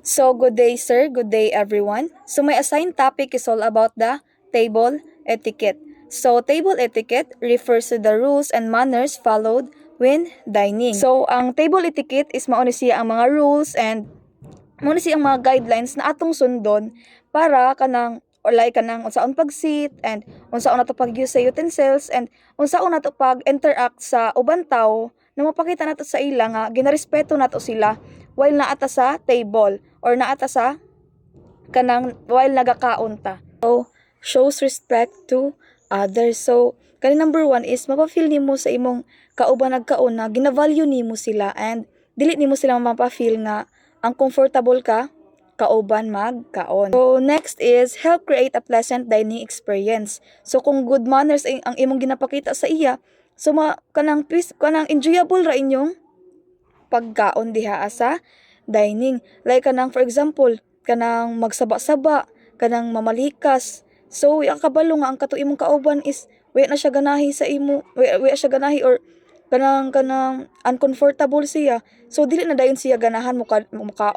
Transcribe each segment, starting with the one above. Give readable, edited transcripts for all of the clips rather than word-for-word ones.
So, good day sir, good day everyone. So, my assigned topic is all about the table etiquette. So, table etiquette refers to the rules and manners followed when dining. So, ang table etiquette is mao ni siya ang mga rules and mao ni siya ang mga guidelines na atong sundon para kanang or like kanang unsaon pag-sit and unsaon nato pag-use sa utensils and unsaon nato pag-interact sa ubang tawo na mapakita nato sa ila nga ginarespeto nato sila while naata sa table or naata sa kanang while nagakaon ta. So, shows respect to others. So, kani number 1 is mapafeel nimo sa imong kauban nagkaon na gina-value nimo sila and dili nimo sila mapafeel nga ang comfortable ka kauban magkaon. So, next is help create a pleasant dining experience. So, kung good manners ang imong ginapakita sa iya, so kanang enjoyable ra inyong pagkaon diha sa dining. Like kanang for example, kanang magsaba-saba, kanang mamalikas. So, ang kabalo nga ang kato imong kauban is wala na siya ganahi sa imo, wala siya ganahi or kanang uncomfortable siya. So, dili na dayon siya ganahan mukaon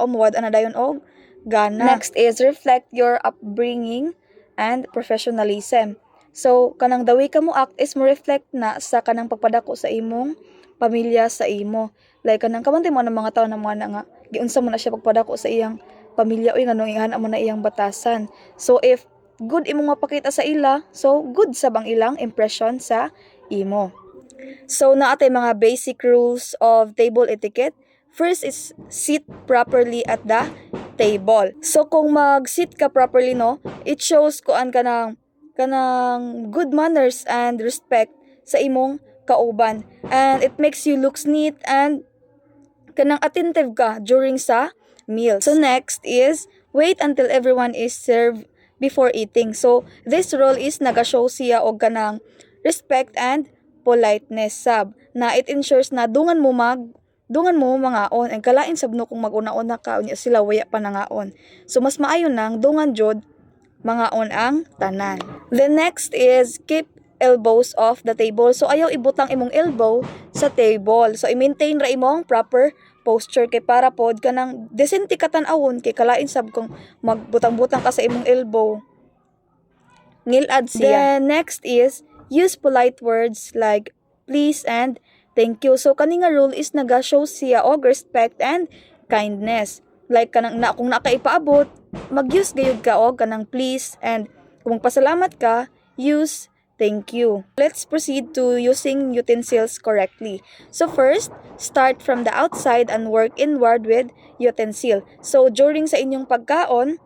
muwad na dayon og gana. Next is reflect your upbringing and professionalism. So, kanang the way ka mo act is mo reflect na sa kanang pagpadako sa imong pamilya sa imo. Like kanang kamantay mo ng mga tao na mga nga giunsa mo na siya pagpadako sa iyang pamilya oy nganong ihan mo na iyang batasan. So if good imong mapakita sa ila, so good sa bang ilang impression sa imo. So naatay mga basic rules of table etiquette. First is sit properly at the table. So kung mag-sit ka properly no, it shows kuan kanang good manners and respect sa imong kauban. And it makes you look neat and kanang attentive ka during sa meals. So next is wait until everyone is served before eating. So this role is naga-show siya og kanang respect and politeness sab na it ensures na dungan mo mangaon and kalain sabno kung mag-una-una ka unya sila waya pa nangaon. So mas maayo nang dungan jud mangaon ang tanan. The next is keep elbows off the table. So ayaw ibutang imong elbow sa table. So i-maintain ra imong proper posture kay para pod kanang decente ka tan-awon kay kalain sab kung magbutang-butang ka sa imong elbow. Ngilad siya. Then next is use polite words like please and thank you. So kani nga rule is naga-show siya og respect and kindness. Like kanang kung nakaipaabot, mag-use gayud ka og kanang please and kung pasalamat ka, use thank you. Let's proceed to using utensils correctly. So first, start from the outside and work inward with utensil. So during sa inyong pagkaon,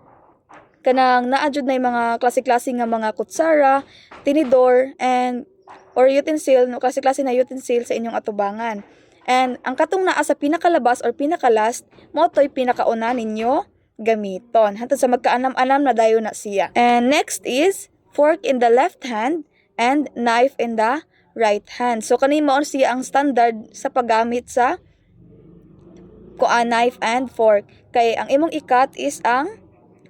kanang naadjud na yung mga klase-klase nga mga kutsara, tinidor, and or utensil, no, klase-klase na utensil sa inyong atubangan. And ang katong naa sa pinakalabas or pinakalast, mo to'y pinakauna ninyo gamiton. Hantod sa magkaanam-anam na dayon na siya. And next is fork in the left hand and knife in the right hand. So kani mao siya ang standard sa paggamit sa knife and fork. Kay ang imong ikat is ang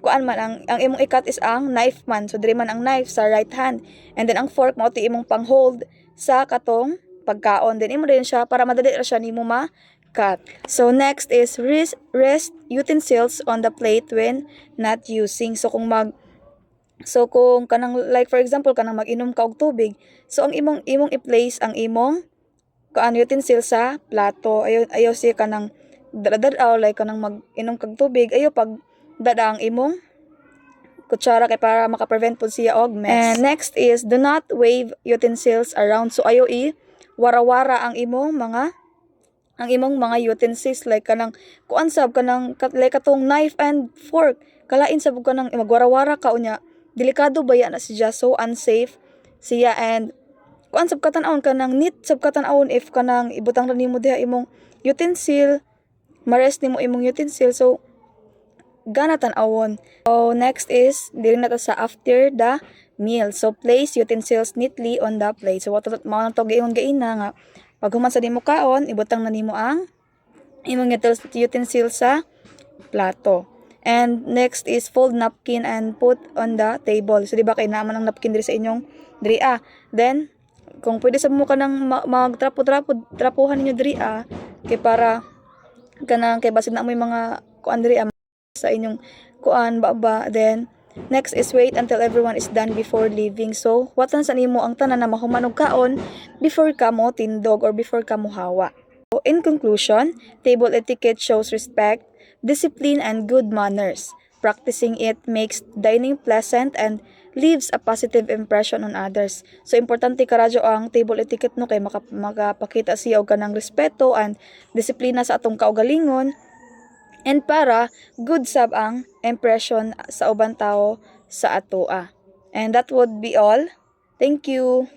imong ikat is ang knife man. So diri man ang knife sa right hand. And then ang fork mao ti imong pang-hold sa katong pagkaon. Then imo din siya para madali ra siya nimo ma-cut. So next is rest utensils on the plate when not using. So kung kanang like for example kanang mag-inom ka og tubig, so ang imong i-place ang imong utensil sa plato. Ayaw siya kanang dadadaw like kanang mag-inom kag tubig, ayaw pag dada ang imong kutsara kay para maka-prevent pud siya og mess. And next is do not wave utensils around. So ayaw wara-wara ang imong mga utensils like kanang kuan sab kanang like katong knife and fork. Kalain sab kanang magwara-wara ka unya. Delikado baya na siya, so unsafe siya and kuan sab katan-awon kanang neat sab katan-awon if kanang ibutang ra nimo diha imong utensil, ma-rest nimo imong utensil, so gana tan-awon. So next is diri na ta sa after the meal. So place utensils neatly on the plate. So mao na to gaina nga pag human sa nimo kaon, ibutang na nimo ang imong utensil sa plato. And next is fold napkin and put on the table. So di ba kay naman ang napkin diri sa inyong diri Then kung pwede sa mo kanang magtrapuhan ninyo diri kay para kanang kay basin na mo mga kuan diri sa inyong kuan ba. Then next is wait until everyone is done before leaving. So watan sa nimo ang tanan na mahuman og kaon before ka mo tindog or before ka mo hawa. So in conclusion, table etiquette shows respect, discipline, and good manners. Practicing it makes dining pleasant and leaves a positive impression on others. So importante karadyo ang table etiquette no kay makapakita siya og kanang respeto and disiplina sa atong kaugalingon. And para good sab ang impression sa ubang tao sa atoa. And that would be all. Thank you.